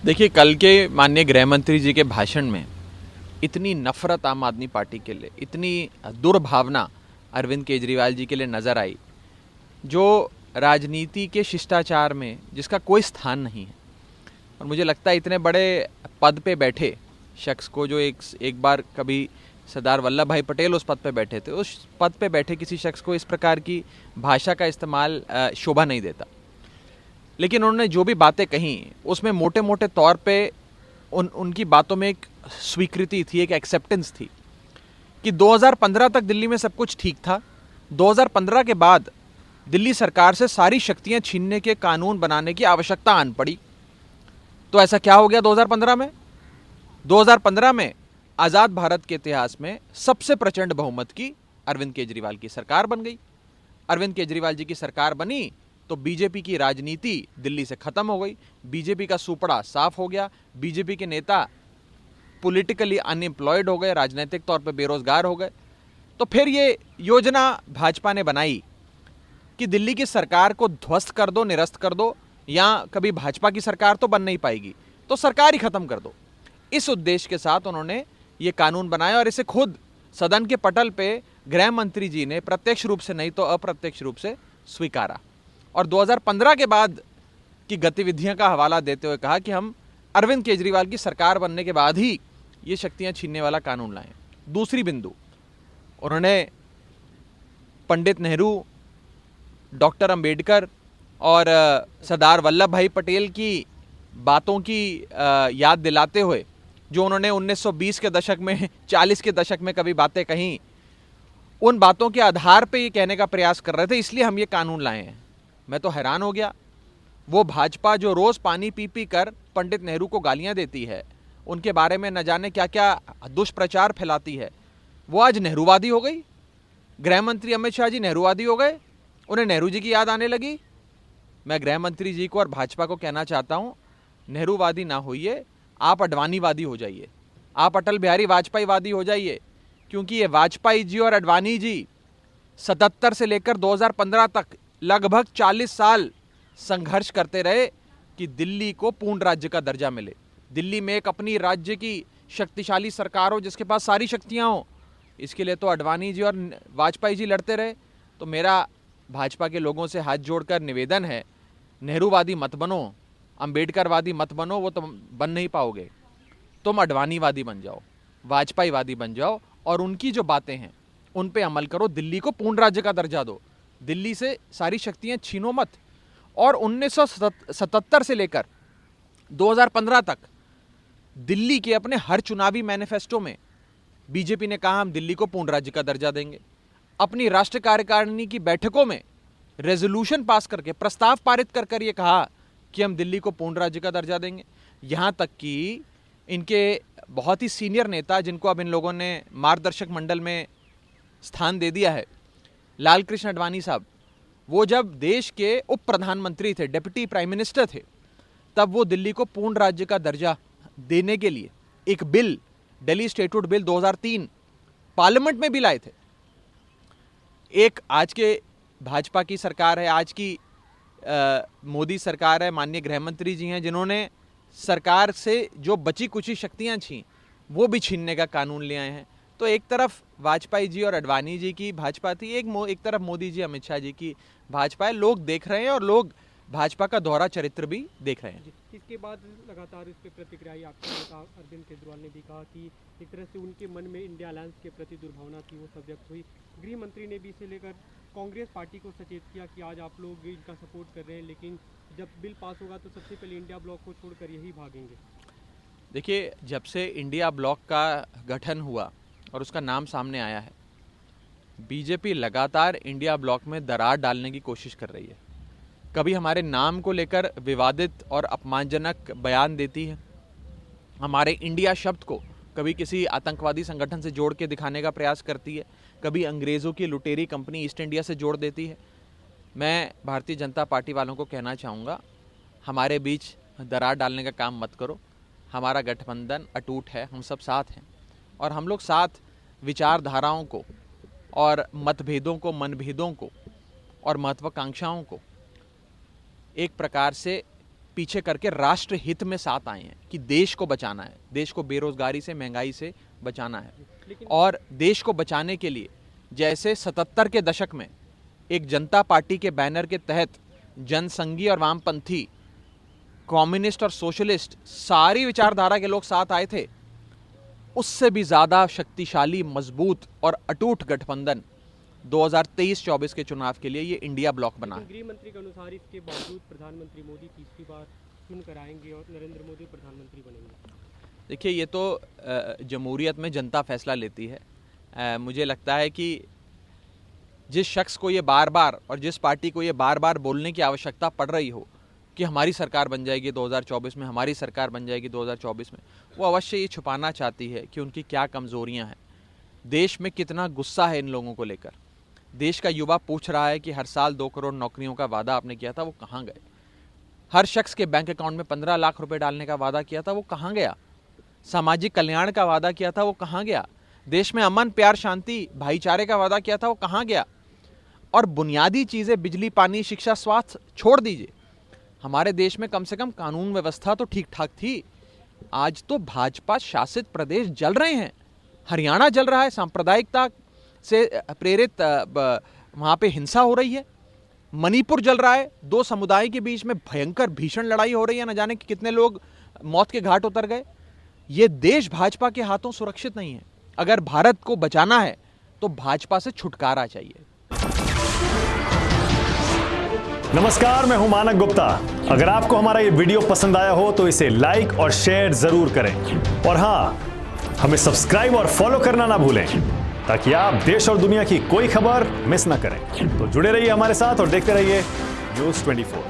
देखिए, कल के माननीय गृह मंत्री जी के भाषण में इतनी नफरत आम आदमी पार्टी के लिए, इतनी दुर्भावना अरविंद केजरीवाल जी के लिए नज़र आई, जो राजनीति के शिष्टाचार में जिसका कोई स्थान नहीं है। और मुझे लगता है इतने बड़े पद पे बैठे शख्स को, जो एक बार कभी सरदार वल्लभ भाई पटेल उस पद पे बैठे थे, उस पद पे बैठे किसी शख्स को इस प्रकार की भाषा का इस्तेमाल शोभा नहीं देता। लेकिन उन्होंने जो भी बातें कही उसमें मोटे मोटे तौर पे उनकी बातों में एक स्वीकृति थी, एक एक्सेप्टेंस थी कि 2015 तक दिल्ली में सब कुछ ठीक था। 2015 के बाद दिल्ली सरकार से सारी शक्तियां छीनने के कानून बनाने की आवश्यकता आन पड़ी। तो ऐसा क्या हो गया 2015 में? 2015 में आज़ाद भारत के इतिहास में सबसे प्रचंड बहुमत की अरविंद केजरीवाल की सरकार बन गई। अरविंद केजरीवाल जी की सरकार बनी तो बीजेपी की राजनीति दिल्ली से खत्म हो गई, बीजेपी का सुपड़ा साफ हो गया, बीजेपी के नेता पॉलिटिकली अनएम्प्लॉयड हो गए, राजनीतिक तौर पर बेरोजगार हो गए। तो फिर ये योजना भाजपा ने बनाई कि दिल्ली की सरकार को ध्वस्त कर दो, निरस्त कर दो, या कभी भाजपा की सरकार तो बन नहीं पाएगी तो सरकार ही खत्म कर दो। इस उद्देश्य के साथ उन्होंने ये कानून बनाया और इसे खुद सदन के पटल पे गृह मंत्री जी ने प्रत्यक्ष रूप से नहीं तो अप्रत्यक्ष रूप से स्वीकारा और 2015 के बाद की गतिविधियों का हवाला देते हुए कहा कि हम अरविंद केजरीवाल की सरकार बनने के बाद ही ये शक्तियां छीनने वाला कानून लाए। दूसरी बिंदु, उन्होंने पंडित नेहरू, डॉक्टर अंबेडकर और सरदार वल्लभ भाई पटेल की बातों की याद दिलाते हुए, जो उन्होंने 1920 के दशक में, 40 के दशक में कभी बातें कहीं, उन बातों के आधार पे ये कहने का प्रयास कर रहे थे, इसलिए हम ये कानून लाए हैं। मैं तो हैरान हो गया। वो भाजपा जो रोज़ पानी पी पी कर पंडित नेहरू को गालियां देती है, उनके बारे में न जाने क्या क्या दुष्प्रचार फैलाती है, वो आज नेहरूवादी हो गई। गृह मंत्री अमित शाह जी नेहरूवादी हो गए, उन्हें नेहरू जी की याद आने लगी। मैं गृह मंत्री जी को और भाजपा को कहना चाहता हूं, नेहरूवादी ना होइए, आप अडवाणीवादी हो जाइए, आप अटल बिहारी वाजपेयी वादी हो जाइए, क्योंकि ये वाजपेयी जी और अडवाणी जी 77 से लेकर 2015 तक लगभग 40 साल संघर्ष करते रहे कि दिल्ली को पूर्ण राज्य का दर्जा मिले, दिल्ली में एक अपनी राज्य की शक्तिशाली सरकार हो जिसके पास सारी शक्तियां हो। इसके लिए तो अडवाणी जी और वाजपेयी जी लड़ते रहे। तो मेरा भाजपा के लोगों से हाथ जोड़कर निवेदन है, नेहरूवादी मत बनो, अंबेडकरवादी मत बनो, वो तुम बन नहीं पाओगे। तुम अडवाणीवादी बन जाओ, वाजपेयीवादी बन जाओ और उनकी जो बातें हैं उन पे अमल करो। दिल्ली को पूर्ण राज्य का दर्जा दो, दिल्ली से सारी शक्तियां छीनो मत। और 1977 से लेकर 2015 तक दिल्ली के अपने हर चुनावी मैनिफेस्टो में बीजेपी ने कहा हम दिल्ली को पूर्ण राज्य का दर्जा देंगे। अपनी राष्ट्रीय कार्यकारिणी की बैठकों में रेजोल्यूशन पास करके, प्रस्ताव पारित कर कर ये कहा कि हम दिल्ली को पूर्ण राज्य का दर्जा देंगे। यहां तक कि इनके बहुत ही सीनियर नेता, जिनको अब इन लोगों ने मार्गदर्शक मंडल में स्थान दे दिया है, लाल कृष्ण आडवाणी साहब, वो जब देश के उप प्रधानमंत्री थे, डिप्टी प्राइम मिनिस्टर थे, तब वो दिल्ली को पूर्ण राज्य का दर्जा देने के लिए एक बिल, दिल्ली स्टेटूट बिल 2003 पार्लियामेंट में भी लाए थे। एक आज के भाजपा की सरकार है, आज की मोदी सरकार है, माननीय गृह मंत्री जी हैं, जिन्होंने सरकार से जो बची कुची शक्तियां छीं वो भी छीनने का कानून ले आए हैं। तो एक तरफ वाजपेयी जी और अडवाणी जी की भाजपा थी, एक तरफ मोदी जी, अमित शाह जी की भाजपा है। लोग देख रहे हैं और लोग भाजपा का दोहरा चरित्र भी देख रहे हैं। इसके बाद लगातार इस पर प्रतिक्रिया आपके नेता अरविंद केजरीवाल ने भी कहा कि एक तरह से उनके मन में इंडिया अलायंस के प्रति दुर्भावना थी, वो सब व्यक्त हुई। गृह मंत्री ने भी इसे लेकर कांग्रेस पार्टी को सचेत किया कि आज आप लोग इनका सपोर्ट कर रहे हैं, लेकिन जब बिल पास होगा तो सबसे पहले इंडिया ब्लॉक को छोड़कर यही भागेंगे। देखिए, जब से इंडिया ब्लॉक का गठन हुआ और उसका नाम सामने आया है, बीजेपी लगातार इंडिया ब्लॉक में दरार डालने की कोशिश कर रही है। कभी हमारे नाम को लेकर विवादित और अपमानजनक बयान देती है, हमारे इंडिया शब्द को कभी किसी आतंकवादी संगठन से जोड़ के दिखाने का प्रयास करती है, कभी अंग्रेज़ों की लुटेरी कंपनी ईस्ट इंडिया से जोड़ देती है। मैं भारतीय जनता पार्टी वालों को कहना चाहूँगा, हमारे बीच दरार डालने का काम मत करो। हमारा गठबंधन अटूट है, हम सब साथ हैं और हम लोग साथ विचारधाराओं को और मतभेदों को, मनभेदों को और महत्वाकांक्षाओं को एक प्रकार से पीछे करके राष्ट्र हित में साथ आए हैं कि देश को बचाना है, देश को बेरोजगारी से, महंगाई से बचाना है। और देश को बचाने के लिए जैसे 77 के दशक में एक जनता पार्टी के बैनर के तहत जनसंघी और वामपंथी, कम्युनिस्ट और सोशलिस्ट सारी विचारधारा के लोग साथ आए थे, उससे भी ज़्यादा शक्तिशाली, मजबूत और अटूट गठबंधन 2023-24 के चुनाव के लिए ये इंडिया ब्लॉक बना है। गृह मंत्री के अनुसार इसके बावजूद प्रधानमंत्री मोदी तीसरी बार चुनकर आएंगे और नरेंद्र मोदी प्रधानमंत्री बनेंगे। देखिए, ये तो जमहूरियत में जनता फैसला लेती है। मुझे लगता है कि जिस शख्स को ये बार बार और जिस पार्टी को ये बार बार बोलने की आवश्यकता पड़ रही हो कि हमारी सरकार बन जाएगी 2024 में, हमारी सरकार बन जाएगी 2024 में, वो अवश्य ये छुपाना चाहती है कि उनकी क्या कमज़ोरियां हैं, देश में कितना गुस्सा है इन लोगों को लेकर। देश का युवा पूछ रहा है कि हर साल 2 करोड़ नौकरियों का वादा आपने किया था, वो कहाँ गए? हर शख्स के बैंक अकाउंट में 15 लाख रुपए डालने का वादा किया था, वो कहाँ गया? सामाजिक कल्याण का वादा किया था, वो कहाँ गया? देश में अमन, प्यार, शांति, भाईचारे का वादा किया था, वो कहाँ गया? और बुनियादी चीज़ें, बिजली, पानी, शिक्षा, स्वास्थ्य छोड़ दीजिए, हमारे देश में कम से कम कानून व्यवस्था तो ठीक ठाक थी। आज तो भाजपा शासित प्रदेश जल रहे हैं, हरियाणा जल रहा है, सांप्रदायिकता से प्रेरित वहाँ पे हिंसा हो रही है, मणिपुर जल रहा है, 2 समुदाय के बीच में भयंकर भीषण लड़ाई हो रही है, न जाने कि कितने लोग मौत के घाट उतर गए। ये देश भाजपा के हाथों सुरक्षित नहीं है। अगर भारत को बचाना है तो भाजपा से छुटकारा चाहिए। नमस्कार, मैं हूं मानक गुप्ता। अगर आपको हमारा ये वीडियो पसंद आया हो तो इसे लाइक और शेयर जरूर करें, और हाँ, हमें सब्सक्राइब और फॉलो करना ना भूलें ताकि आप देश और दुनिया की कोई खबर मिस ना करें। तो जुड़े रहिए हमारे साथ और देखते रहिए न्यूज़ 24।